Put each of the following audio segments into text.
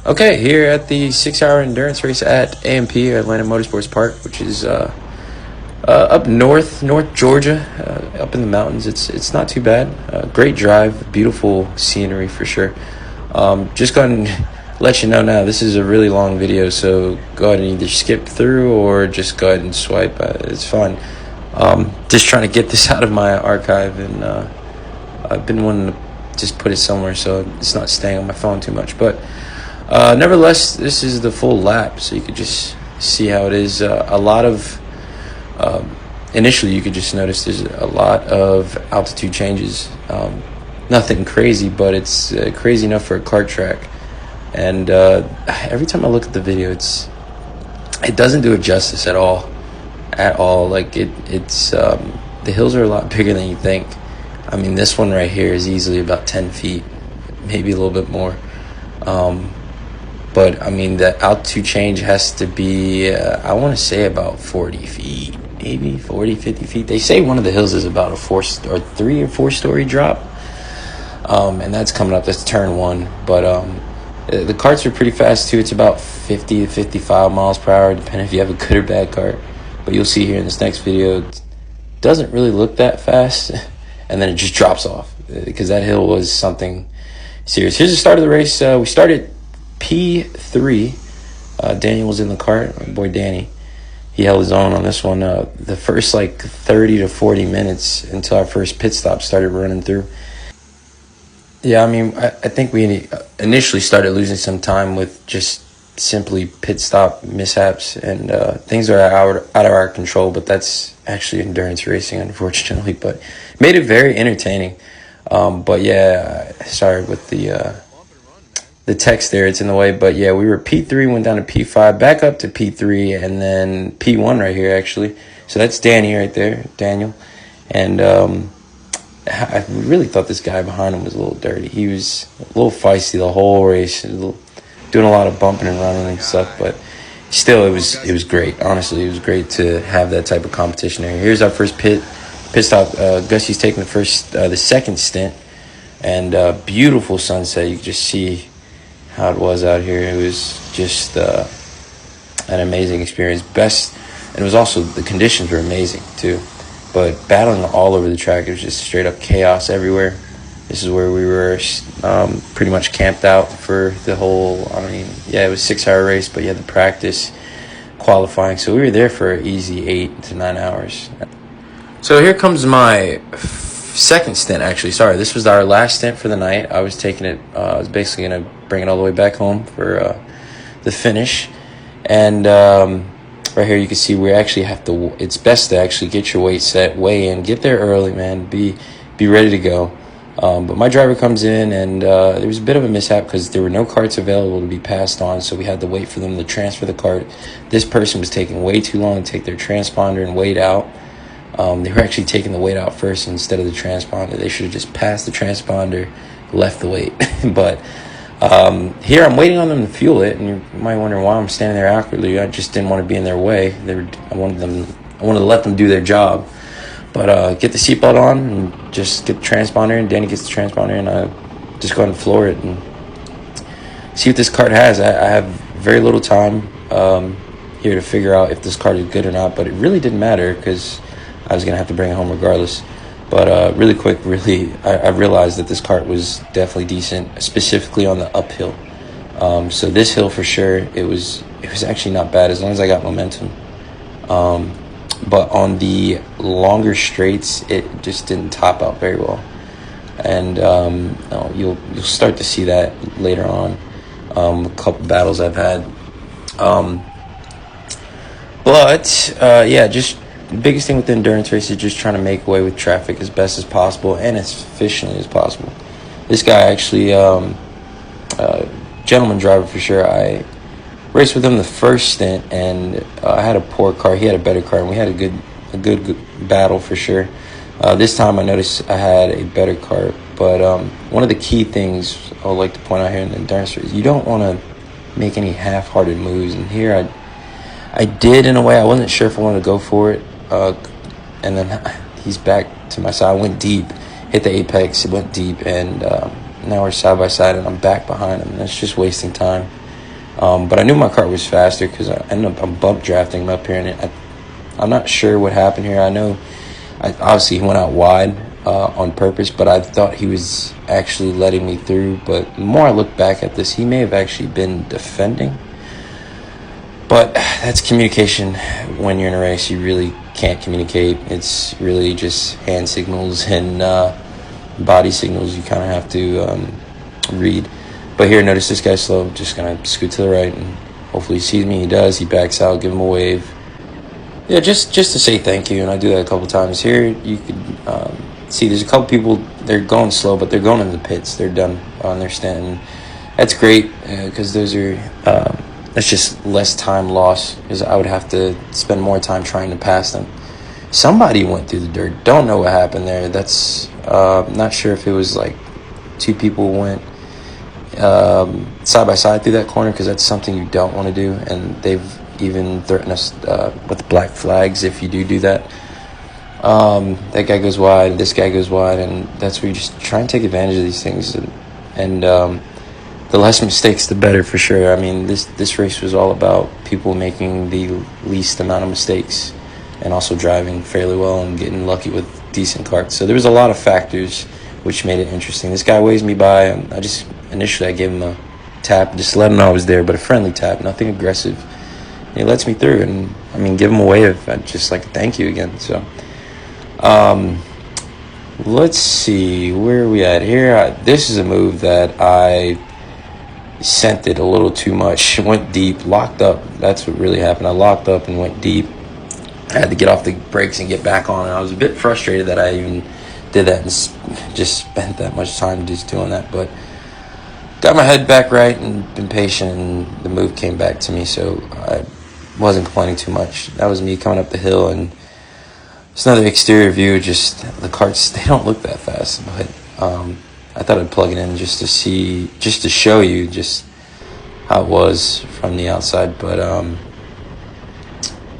Okay, here at the 6-hour endurance race at AMP, Atlanta Motorsports Park, which is up north Georgia, up in the mountains. It's not too bad. Great drive, beautiful scenery for sure. Just go ahead and let you know now, this is a really long video, so go ahead and either skip through or just go ahead and swipe. It's fine. Just trying to get this out of my archive, and I've been wanting to just put it somewhere so it's not staying on my phone too much. But nevertheless, this is the full lap, so you could just see how it is. A lot of initially, you could just notice there's a lot of altitude changes. Nothing crazy, but it's crazy enough for a kart track. And every time I look at the video, it doesn't do it justice at all. Like it's the hills are a lot bigger than you think. I mean, this one right here is easily about 10 feet, maybe a little bit more. But I mean, the altitude change has to be, I want to say about 40 feet, maybe 40, 50 feet. They say one of the hills is about a 3 or 4 story drop. And that's coming up, that's turn 1. But the karts are pretty fast too. It's about 50 to 55 miles per hour, depending if you have a good or bad kart. But you'll see here in this next video, it doesn't really look that fast. And then it just drops off because that hill was something serious. Here's the start of the race. We started P3. Daniel was in the kart. My boy Danny, he held his own on this one. The first like 30 to 40 minutes until our first pit stop started running through. Yeah, I mean, I think we initially started losing some time with just simply pit stop mishaps, and things are out of our control, but that's actually endurance racing, unfortunately. But made it very entertaining. But yeah, sorry with the text there, it's in the way. But yeah, we were P3, went down to P5, back up to P3, and then P1 right here actually. So that's Danny right there, Daniel. And I really thought this guy behind him was a little dirty. He was a little feisty the whole race, doing a lot of bumping and running and stuff. But still, it was great. Honestly, it was great to have that type of competition there. Here's our first pit stop. Gussie's taking the second stint, and beautiful sunset. You can just see how it was out here. It was just an amazing experience. And it was also, the conditions were amazing too. But battling all over the track, it was just straight up chaos everywhere. This is where we were pretty much camped out for the whole, it was a 6-hour race, but you had the practice, qualifying. So we were there for an easy 8 to 9 hours. So here comes my second stint, actually. Sorry, this was our last stint for the night. I was taking it, I was basically going to bring it all the way back home for the finish. And right here you can see we actually have to, it's best to actually get your weight set, weigh in, get there early, man, be ready to go. But my driver comes in, and there was a bit of a mishap because there were no karts available to be passed on, so we had to wait for them to transfer the kart. This person was taking way too long to take their transponder and weight out. They were actually taking the weight out first instead of the transponder. They should have just passed the transponder, left the weight. But here I'm waiting on them to fuel it, and you might wonder why I'm standing there awkwardly. I just didn't want to be in their way. I wanted to let them do their job. But get the seatbelt on and just get the transponder, and Danny gets the transponder, and I just go ahead and floor it and see what this kart has. I have very little time here to figure out if this kart is good or not, but it really didn't matter because I was going to have to bring it home regardless. But really quick, I realized that this kart was definitely decent, specifically on the uphill. So this hill for sure, it was actually not bad as long as I got momentum. But on the longer straights, it just didn't top out very well. And you'll start to see that later on. A couple battles I've had. Just the biggest thing with the endurance race is just trying to make way with traffic as best as possible and as efficiently as possible. This guy actually, gentleman driver for sure. I raced with him the first stint, and I had a poor car. He had a better car, and we had a good battle for sure. This time I noticed I had a better car, but one of the key things I would like to point out here in the endurance race, you don't want to make any half-hearted moves. And here I did in a way. I wasn't sure if I wanted to go for it, and then he's back to my side. I went deep, hit the apex, it went deep, and now we're side by side, and I'm back behind him. And it's just wasting time. But I knew my kart was faster because I ended up bump drafting him up here, and I'm not sure what happened here. I know obviously he went out wide on purpose, but I thought he was actually letting me through. But the more I look back at this, he may have actually been defending. But that's communication. When you're in a race, you really can't communicate. It's really just hand signals and body signals you kind of have to read. But here, notice this guy's slow. Just going to scoot to the right, and hopefully he sees me. He does. He backs out. Give him a wave. Yeah, just to say thank you, and I do that a couple times. Here, you could see there's a couple people, they're going slow, but they're going in the pits. They're done on their stand. That's great because those are... that's just less time lost, because I would have to spend more time trying to pass them. Somebody went through the dirt. Don't know what happened there. That's not sure if it was like two people went side by side through that corner, because that's something you don't want to do. And they've even threatened us with black flags if you do that. That guy goes wide, this guy goes wide, and that's where you just try and take advantage of these things. And the less mistakes, the better, for sure. I mean, this race was all about people making the least amount of mistakes and also driving fairly well and getting lucky with decent karts. So there was a lot of factors which made it interesting. This guy waves me by, and initially I gave him a tap, just let him know I was there, but a friendly tap, nothing aggressive. And he lets me through, and I mean, give him a wave. I'd just like to thank you again. So, let's see, where are we at here? This is a move that I sent it a little too much. Went deep, locked up. That's what really happened. I locked up and went deep. I had to get off the brakes and get back on, and I was a bit frustrated that I even did that and just spent that much time just doing that. But got my head back right and been patient, and the move came back to me, so I wasn't complaining too much. That was me coming up the hill, and it's another exterior view. Just the karts, they don't look that fast, but I thought I'd plug it in just to show you just how it was from the outside. But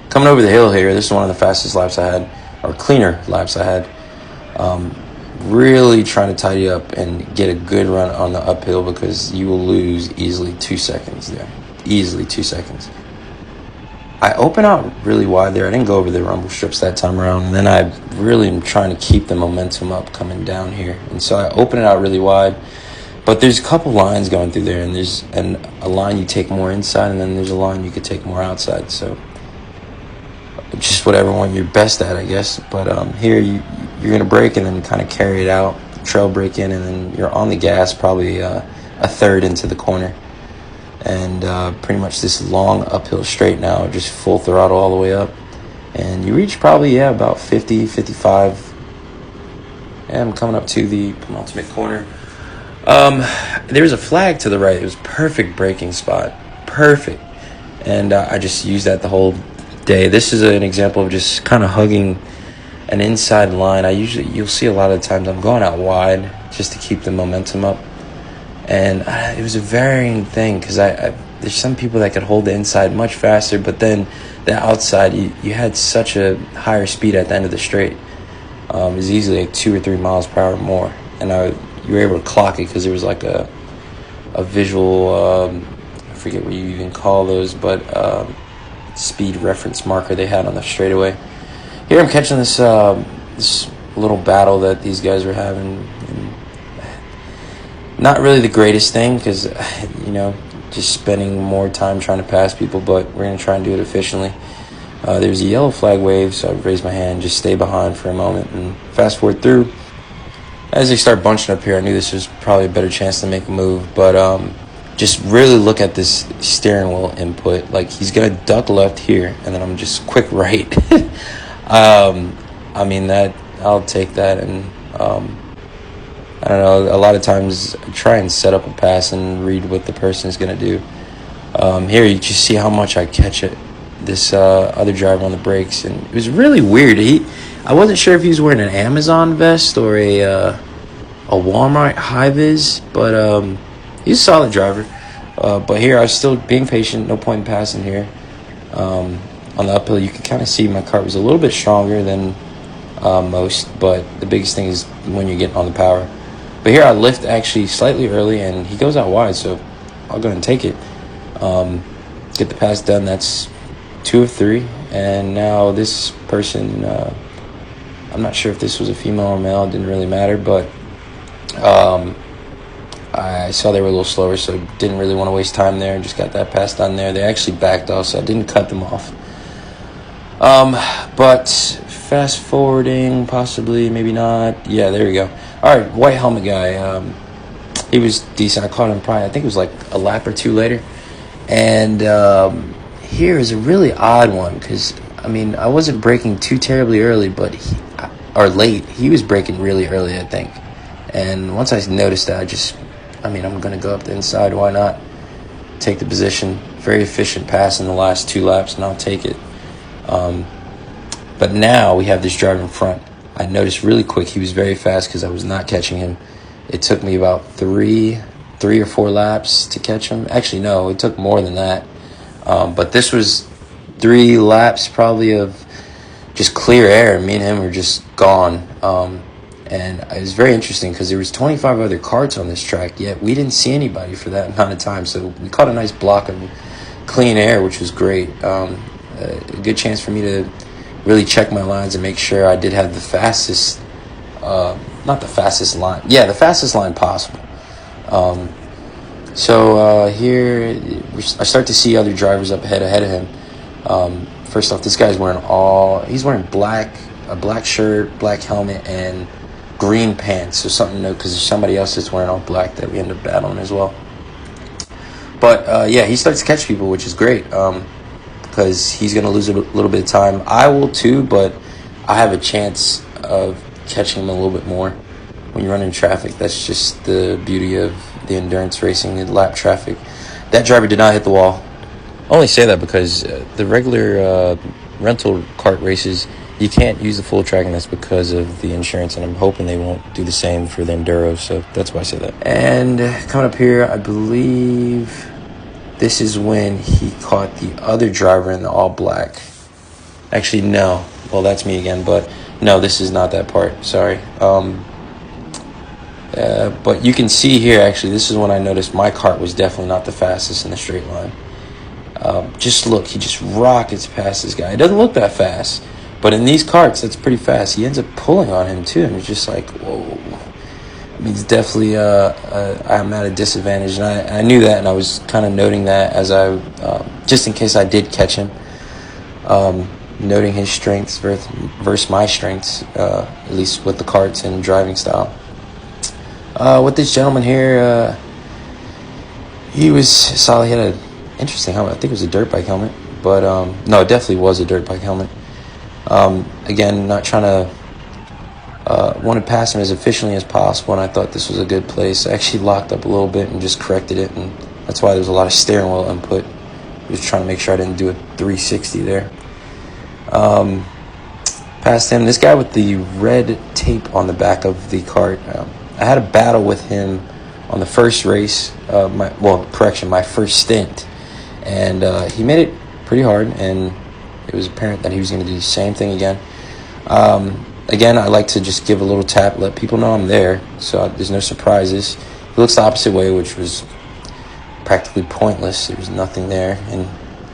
coming over the hill here, this is one of the fastest laps I had, or cleaner laps I had. Really trying to tidy up and get a good run on the uphill, because you will lose easily 2 seconds there. Easily 2 seconds. I open out really wide there. I didn't go over the rumble strips that time around. And then I really am trying to keep the momentum up coming down here. And so I open it out really wide. But there's a couple lines going through there. And there's a line you take more inside, and then there's a line you could take more outside. So just whatever one you're best at, I guess. But here you're going to brake and then kind of carry it out. Trail brake in, and then you're on the gas probably a third into the corner. And pretty much this long uphill straight now, just full throttle all the way up, and you reach probably about 50, 55. And I'm coming up to the penultimate corner. There was a flag to the right. It was perfect braking spot, perfect, and I just used that the whole day. This is an example of just kind of hugging an inside line. You'll see a lot of the times I'm going out wide just to keep the momentum up. And it was a varying thing, because there's some people that could hold the inside much faster, but then the outside, you had such a higher speed at the end of the straight. It was easily like 2 or 3 miles per hour more. And you were able to clock it, because there was like a visual, I forget what you even call those, but speed reference marker they had on the straightaway. Here I'm catching this little battle that these guys were having. Not really the greatest thing, because, just spending more time trying to pass people, but we're going to try and do it efficiently. There's a yellow flag wave, so I raised my hand, just stay behind for a moment, and fast forward through. As they start bunching up here, I knew this was probably a better chance to make a move, but just really look at this steering wheel input. Like, he's going to duck left here, and then I'm just quick right. I mean, I'll take that, and I don't know, a lot of times I try and set up a pass and read what the person is going to do. Here you just see how much I catch it, this other driver on the brakes, and it was really weird. I wasn't sure if he was wearing an Amazon vest or a Walmart high-vis, but he's a solid driver. But here I was still being patient, no point in passing here. On the uphill, you can kind of see my kart was a little bit stronger than most, but the biggest thing is when you get on the power. But here I lift actually slightly early, and he goes out wide, so I'll go and take it. Get the pass done. That's 2 of 3. And now this person, I'm not sure if this was a female or male. It didn't really matter, but I saw they were a little slower, so didn't really want to waste time there, and just got that pass done there. They actually backed off, so I didn't cut them off. But fast forwarding, possibly, maybe not. Yeah, there we go. All right, white helmet guy. He was decent. I caught him probably, I think it was like a lap or 2 later. And here is a really odd one, because, I mean, I wasn't braking too terribly early, but or late. He was braking really early, I think. And once I noticed that, I'm going to go up the inside. Why not? Take the position. Very efficient pass in the last 2 laps, and I'll take it. But now we have this driver in front. I noticed really quick he was very fast because I was not catching him. It took me about three or 4 laps to catch him. Actually, no, it took more than that. But this was 3 laps probably of just clear air. Me and him were just gone. And it was very interesting because there was 25 other karts on this track, yet we didn't see anybody for that amount of time. So we caught a nice block of clean air, which was great. A good chance for me to really check my lines and make sure I did have the fastest, not the fastest line. Yeah, the fastest line possible. Here I start to see other drivers up ahead of him. First off, this guy's he's wearing a black shirt, black helmet, and green pants. So something to note, because there's somebody else that's wearing all black that we end up battling as well. But yeah, he starts to catch people, which is great, because he's going to lose a little bit of time. I will too, but I have a chance of catching him a little bit more when you're running traffic. That's just the beauty of the endurance racing, the lap traffic. That driver did not hit the wall. I only say that because the regular rental kart races, you can't use the full track, and that's because of the insurance, and I'm hoping they won't do the same for the Enduro, so that's why I say that. And coming up here, I believe this is when he caught the other driver in the all black. Actually, no. Well, that's me again, but no, this is not that part. Sorry. But you can see here, actually, this is when I noticed my kart was definitely not the fastest in the straight line. Just look, he just rockets past this guy. It doesn't look that fast, but in these karts, that's pretty fast. He ends up pulling on him, too, and it's just like, whoa. I mean, it's definitely, I'm at a disadvantage, and I knew that, and I was kind of noting that as just in case I did catch him, noting his strengths versus my strengths, at least with the karts and driving style. With this gentleman here, he was solid. He had an interesting helmet. I think it was a dirt bike helmet, but no, it definitely was a dirt bike helmet. Again, not trying to want to pass him as efficiently as possible, and I thought this was a good place. I actually locked up a little bit and just corrected it, and that's why there was a lot of steering wheel input. I was trying to make sure I didn't do a 360 there. Past him, this guy with the red tape on the back of the kart. I had a battle with him on the first race, my first stint, and he made it pretty hard, and it was apparent that he was going to do the same thing again. Again, I like to just give a little tap, let people know I'm there, so there's no surprises. He looks the opposite way, which was practically pointless. There was nothing there, and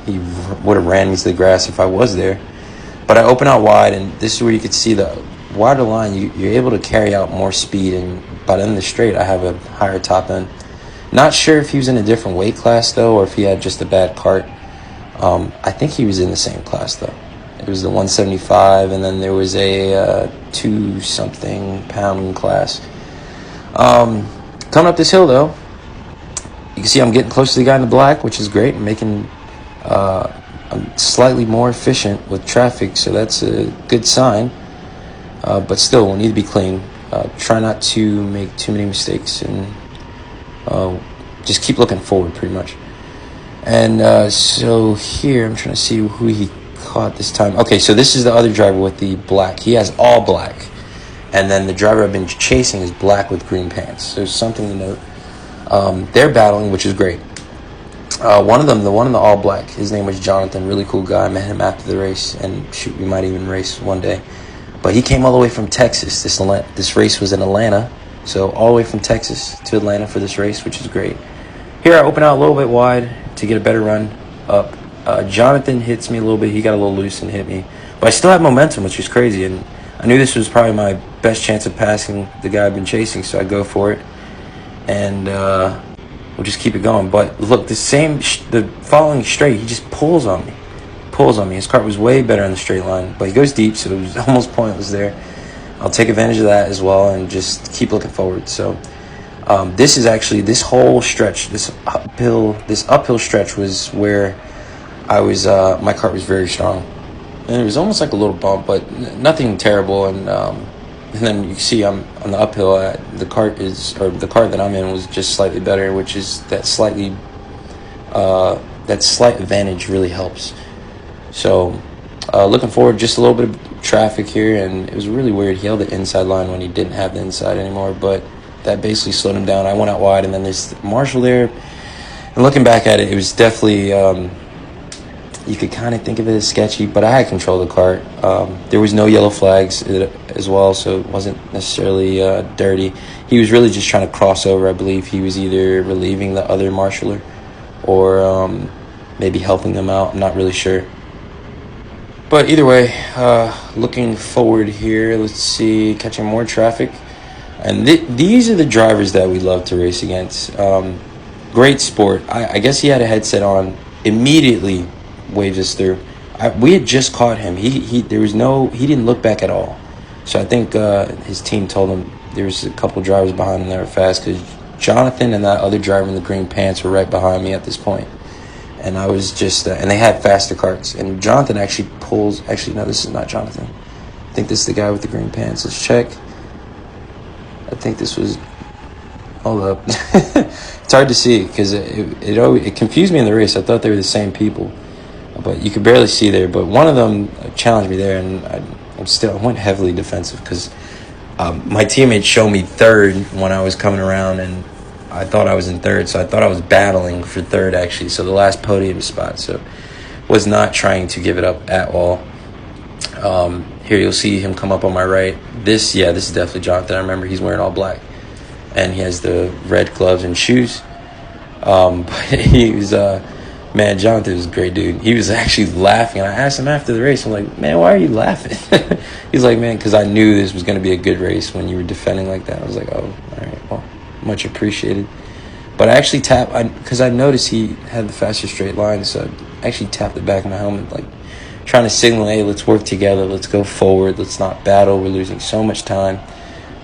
he would have ran me to the grass if I was there. But I open out wide, and this is where you could see the wider line. You're able to carry out more speed, and by the end of the straight, I have a higher top end. Not sure if he was in a different weight class, though, or if he had just a bad kart. I think he was in the same class, though. It was the 175, and then there was a 2-something pound class. Coming up this hill, though, you can see I'm getting close to the guy in the black, which is great. I'm slightly more efficient with traffic, so that's a good sign. But still, we'll need to be clean. Try not to make too many mistakes, and just keep looking forward, pretty much. And so here, I'm trying to see who he caught this time. Okay, so this is the other driver with the black. He has all black. And then the driver I've been chasing is black with green pants. So something to note. They're battling, which is great. One of them, the one in the all black, his name was Jonathan, really cool guy. I met him after the race, and shoot, we might even race one day. But he came all the way from Texas. This race was in Atlanta, so all the way from Texas to Atlanta for this race, which is great. Here I open out a little bit wide. to get a better run up. Jonathan hits me a little bit. He got a little loose and hit me. But I still had momentum, which is crazy. And I knew this was probably my best chance of passing the guy I've been chasing, so I go for it. And we'll just keep it going. But look, the following straight, he just pulls on me. His kart was way better on the straight line, but he goes deep, so it was almost pointless there. I'll take advantage of that as well and just keep looking forward. So this whole stretch, this uphill stretch was where I was. My kart was very strong, and it was almost like a little bump, but nothing terrible. And then you see I'm on the uphill. The kart that I'm in was just slightly better, which is that slight advantage really helps. So looking forward, just a little bit of traffic here, and it was really weird. He held the inside line when he didn't have the inside anymore, but that basically slowed him down. I went out wide, and then there's Marshall there. And looking back at it, it was definitely, you could kind of think of it as sketchy, but I had control of the kart. There was no yellow flags as well, so it wasn't necessarily dirty. He was really just trying to cross over. I believe he was either relieving the other marshaller or maybe helping them out. I'm not really sure. But either way, looking forward here, let's see, catching more traffic. And these are the drivers that we love to race against. Great sport. I guess he had a headset on, immediately waved us through. We had just caught him. He didn't look back at all. So I think his team told him there was a couple drivers behind him that were fast, because Jonathan and that other driver in the green pants were right behind me at this point. And I was just, and they had faster karts. And Jonathan actually no, this is not Jonathan. I think this is the guy with the green pants. Let's check. I think this was, hold up. It's hard to see because it confused me in the race. I thought they were the same people, but you could barely see there. But one of them challenged me there, and I went heavily defensive because my teammate showed me third when I was coming around, and I thought I was in third, so I thought I was battling for third, actually. So the last podium spot. So was not trying to give it up at all. Here you'll see him come up on my right. This is definitely Jonathan. I remember he's wearing all black, and he has the red gloves and shoes. But he was, man, Jonathan was a great dude. He was actually laughing. I asked him after the race, I'm like, man, why are you laughing? He's like, man, because I knew this was going to be a good race when you were defending like that. I was like, oh, all right, well, much appreciated. But I actually because I noticed he had the faster straight line, so I actually tapped the back of my helmet, like trying to signal, hey, let's work together, let's go forward, let's not battle, we're losing so much time.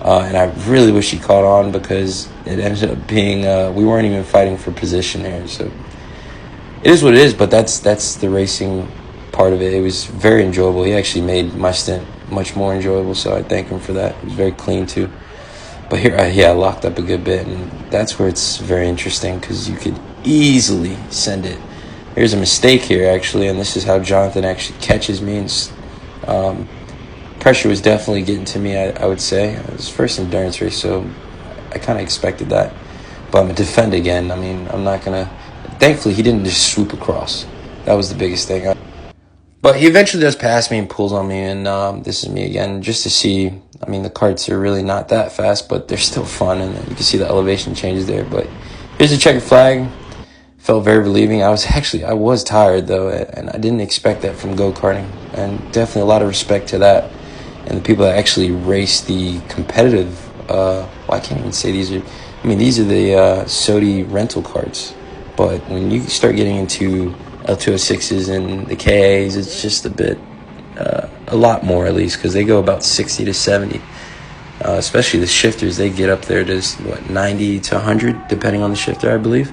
And I really wish he caught on, because it ended up being, we weren't even fighting for position there. So it is what it is, but that's the racing part of it. It was very enjoyable. He actually made my stint much more enjoyable, so I thank him for that. It was very clean too. But here, I locked up a good bit, and that's where it's very interesting, because you could easily send it. There's a mistake here, actually, and this is how Jonathan actually catches me. And pressure was definitely getting to me, I would say. It was first endurance race, so I kind of expected that. But I'm going to defend again. I mean, I'm not going to... Thankfully, he didn't just swoop across. That was the biggest thing. But he eventually does pass me and pulls on me, and this is me again, just to see. I mean, the karts are really not that fast, but they're still fun, and you can see the elevation changes there. But here's the checkered flag. Felt very relieving. I was tired, though, and I didn't expect that from go-karting. And definitely a lot of respect to that. And the people that actually race the competitive, I can't even say these are the SODI rental karts. But when you start getting into L206s and the KAs, it's just a lot more, at least, because they go about 60 to 70. Especially the shifters, they get up there to 90 to 100, depending on the shifter, I believe.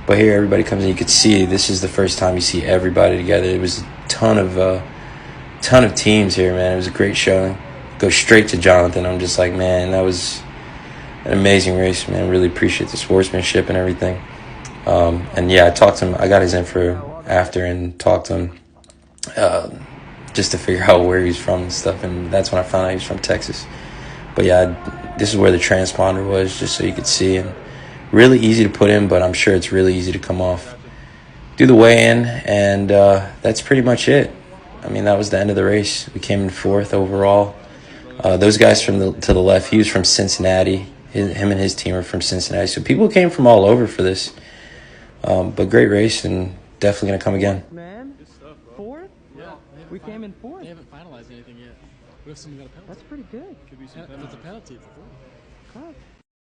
But here, everybody comes in. You could see this is the first time you see everybody together. It was a ton of teams here, man. It was a great showing. Go straight to Jonathan. I'm just like, man, that was an amazing race, man. Really appreciate the sportsmanship and everything. And yeah, I talked to him. I got his info after and talked to him just to figure out where he's from and stuff. And that's when I found out he was from Texas. But yeah, this is where the transponder was, just so you could see. And really easy to put in, but I'm sure it's really easy to come off. Do the weigh-in, and that's pretty much it. I mean, that was the end of the race. We came in fourth overall. Those guys to the left, he was from Cincinnati. Him and his team are from Cincinnati. So people came from all over for this. But great race and definitely going to come again. Man, Good stuff, bro. fourth? Yeah. We came in fourth. They haven't finalized anything yet. What if someone got a penalty? That's pretty good. Could be some If it's a penalty, it's a 40. Huh.